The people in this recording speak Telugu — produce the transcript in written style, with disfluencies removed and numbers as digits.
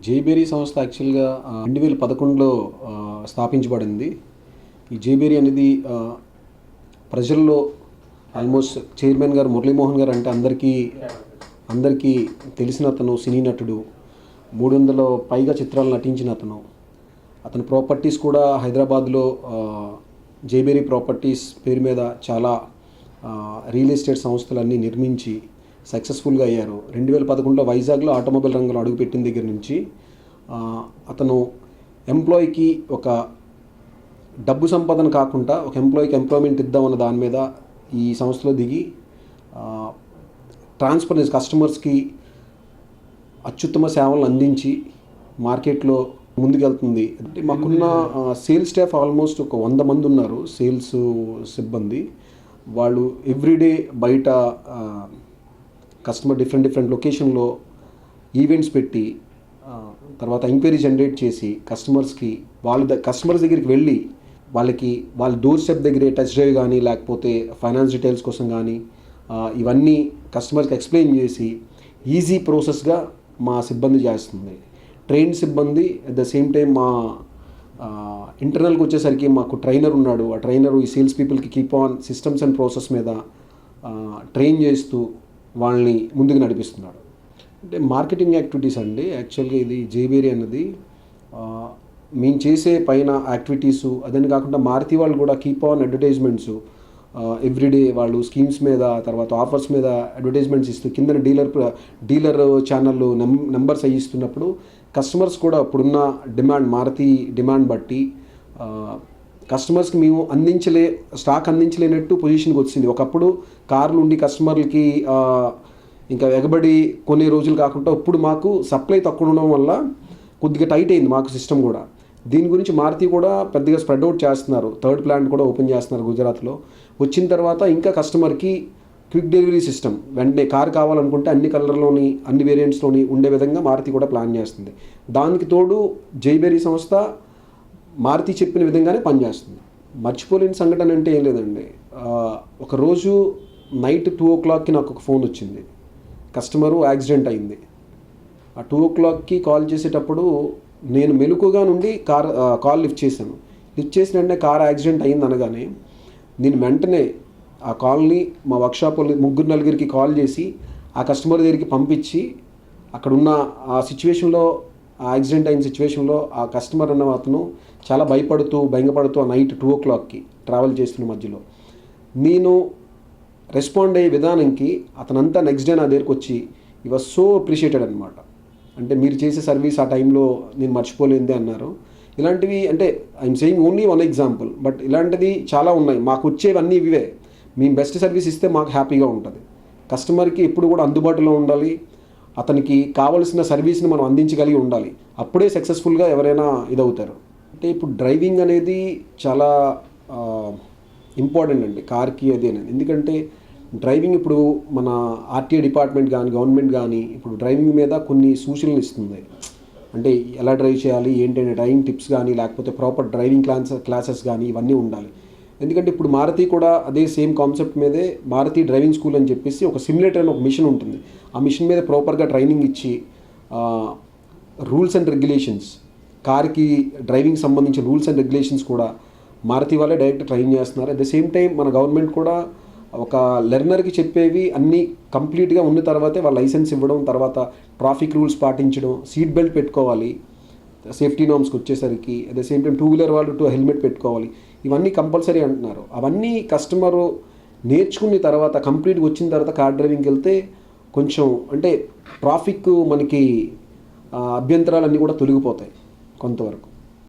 జేబేరీ సంస్థ యాక్చువల్గా 2011లో స్థాపించబడింది. ఈ జేబేరీ అనేది ప్రజల్లో ఆల్మోస్ట్ చైర్మన్ గారు మురళీమోహన్ గారు అంటే అందరికీ తెలిసిన అతను, సినీ నటుడు. 300 పైగా చిత్రాలు నటించిన అతని ప్రాపర్టీస్ కూడా హైదరాబాద్లో జేబేరీ ప్రాపర్టీస్ పేరు మీద చాలా రియల్ ఎస్టేట్ సంస్థలన్నీ నిర్మించి సక్సెస్ఫుల్గా అయ్యారు. 2011లో వైజాగ్లో ఆటోమొబైల్ రంగంలో అడుగుపెట్టిన దగ్గర నుంచి అతను ఎంప్లాయీకి ఒక డబ్బు సంపాదన కాకుండా ఒక ఎంప్లాయీకి ఎంప్లాయ్మెంట్ ఇద్దామన్న దాని మీద ఈ సంస్థలో దిగి ట్రాన్స్పరెన్సీ కస్టమర్స్కి అత్యుత్తమ సేవలను అందించి మార్కెట్లో ముందుకెళ్తుంది. అంటే మాకున్న సేల్స్ స్టాఫ్ ఆల్మోస్ట్ ఒక 100 మంది ఉన్నారు. సేల్స్ సిబ్బంది వాళ్ళు ఎవ్రీడే బయట కస్టమర్ డిఫరెంట్ లొకేషన్లో ఈవెంట్స్ పెట్టి తర్వాత ఎంక్వైరీ జనరేట్ చేసి కస్టమర్స్ దగ్గరికి వెళ్ళి వాళ్ళ డోర్ స్టెప్ దగ్గరే టచ్ డ్రైవ్ కానీ లేకపోతే ఫైనాన్స్ డీటెయిల్స్ కోసం కానీ ఇవన్నీ కస్టమర్కి ఎక్స్ప్లెయిన్ చేసి ఈజీ ప్రాసెస్గా మా సిబ్బంది చేస్తుంది. ట్రైన్ సిబ్బంది అట్ ద సేమ్ టైం మా ఇంటర్నల్కి వచ్చేసరికి మాకు ట్రైనర్ ఉన్నాడు. ఆ ట్రైనర్ ఈ సేల్స్ పీపుల్కి keep on systems and process మీద ట్రైన్ చేస్తూ వాళ్ళని ముందుకు నడిపిస్తున్నాడు. అంటే మార్కెటింగ్ యాక్టివిటీస్ అండి. యాక్చువల్గా ఇది జేబేరీ అన్నది మేము చేసే పైన యాక్టివిటీసు అదని కాకుండా మారుతి వాళ్ళు కూడా కీప్ ఆన్ అడ్వర్టైజ్మెంట్స్ ఎవ్రీడే వాళ్ళు స్కీమ్స్ మీద తర్వాత ఆఫర్స్ మీద అడ్వర్టైజ్మెంట్స్ ఇస్తూ కింద డీలర్ ఛానల్ నెంబర్స్ అవి ఇస్తున్నప్పుడు కస్టమర్స్ కూడా ఇప్పుడున్న మారుతి డిమాండ్ బట్టి కస్టమర్స్కి మేము స్టాక్ అందించలేనట్టు పొజిషన్కి వచ్చింది. ఒకప్పుడు కార్లు ఉండి కస్టమర్లకి ఇంకా ఎగబడి కొనే రోజులు కాకుండా ఇప్పుడు మాకు సప్లై తక్కువ ఉండడం వల్ల కొద్దిగా టైట్ అయింది మాకు సిస్టమ్ కూడా. దీని గురించి మారుతి కూడా పెద్దగా స్ప్రెడ్ అవుట్ చేస్తున్నారు. 3rd ప్లాంట్ కూడా ఓపెన్ చేస్తున్నారు గుజరాత్లో. వచ్చిన తర్వాత ఇంకా కస్టమర్కి క్విక్ డెలివరీ సిస్టమ్ వెంటనే కార్ కావాలనుకుంటే అన్ని కలర్లోని అన్ని వేరియంట్స్లోని ఉండే విధంగా మారుతి కూడా ప్లాన్ చేస్తుంది. దానికి తోడు జేబేరీ సంస్థ మారుతి చెప్పిన విధంగానే పనిచేస్తుంది. మర్చిపోలేని సంఘటన అంటే ఏం లేదండి. ఒకరోజు నైట్ 2 o'clockకి నాకు ఒక ఫోన్ వచ్చింది. కస్టమరు యాక్సిడెంట్ అయింది. ఆ 2 o'clockకి కాల్ చేసేటప్పుడు నేను మెలకుగా నుండి కాల్ లిఫ్ట్ చేశాను. లిఫ్ట్ చేసిన వెంటనే కార్ యాక్సిడెంట్ అయింది అనగానే నేను వెంటనే ఆ కాల్ని మా వర్క్షాప్ 3-4 కాల్ చేసి ఆ కస్టమర్ దగ్గరికి పంపించి అక్కడున్న ఆ సిచ్యువేషన్లో ఆ యాక్సిడెంట్ అయిన సిచ్యువేషన్లో ఆ కస్టమర్ అన్న అతను చాలా భయంపడుతూ ఆ నైట్ 2 o'clockకి ట్రావెల్ చేస్తున్న మధ్యలో నేను రెస్పాండ్ అయ్యే విధానంకి అతనంతా నెక్స్ట్ డే నా దగ్గరికి వచ్చి ఈ వాజ్ సో అప్రిషియేటెడ్ అనమాట. అంటే మీరు చేసే సర్వీస్ ఆ టైంలో నేను మర్చిపోలేందే అన్నారు. ఇలాంటివి అంటే I'm saying only one example, but ఇలాంటిది చాలా ఉన్నాయి. మాకు వచ్చేవన్నీ ఇవే. మేము బెస్ట్ సర్వీస్ ఇస్తే మాకు హ్యాపీగా ఉంటుంది. కస్టమర్కి ఎప్పుడు కూడా అందుబాటులో ఉండాలి. అతనికి కావలసిన సర్వీస్ని మనం అందించగలిగి ఉండాలి. అప్పుడే సక్సెస్ఫుల్గా ఎవరైనా ఇదవుతారు. అంటే ఇప్పుడు డ్రైవింగ్ అనేది చాలా ఇంపార్టెంట్ అండి కార్కి అది అనేది. ఎందుకంటే డ్రైవింగ్ ఇప్పుడు మన ఆర్టీఏ డిపార్ట్మెంట్ కానీ గవర్నమెంట్ కానీ ఇప్పుడు డ్రైవింగ్ మీద కొన్ని సూచనలు ఇస్తుంది. అంటే ఎలా డ్రైవ్ చేయాలి ఏంటంటే డ్రైవింగ్ టిప్స్ కానీ లేకపోతే ప్రాపర్ డ్రైవింగ్ క్లాసెస్ కానీ ఇవన్నీ ఉండాలి. ఎందుకంటే ఇప్పుడు మారుతి కూడా అదే సేమ్ కాన్సెప్ట్ మీదే మారుతి డ్రైవింగ్ స్కూల్ అని చెప్పేసి ఒక సిమ్యులేటర్ అని ఒక మిషన్ ఉంటుంది. ఆ మిషన్ మీద ప్రాపర్గా ట్రైనింగ్ ఇచ్చి రూల్స్ అండ్ రెగ్యులేషన్స్ కార్కి డ్రైవింగ్ సంబంధించిన రూల్స్ అండ్ రెగ్యులేషన్స్ కూడా మారుతి వాళ్ళే డైరెక్ట్ ట్రైన్ చేస్తున్నారు. అట్ ద సేమ్ టైం మన గవర్నమెంట్ కూడా ఒక లెర్నర్కి చెప్పేవి అన్నీ కంప్లీట్గా ఉన్న తర్వాతే వాళ్ళ లైసెన్స్ ఇవ్వడం, తర్వాత ట్రాఫిక్ రూల్స్ పాటించడం, సీట్ బెల్ట్ పెట్టుకోవాలి సేఫ్టీ నామ్స్కి వచ్చేసరికి. At the same time 2-wheeler వాళ్ళు హెల్మెట్ పెట్టుకోవాలి. ఇవన్నీ కంపల్సరీ అంటున్నారు. అవన్నీ కస్టమరు నేర్చుకున్న తర్వాత కంప్లీట్గా వచ్చిన తర్వాత కార్ డ్రైవింగ్కి వెళ్తే కొంచెం అంటే ట్రాఫిక్ మనకి అభ్యంతరాలన్నీ కూడా తొలగిపోతాయి కొంతవరకు.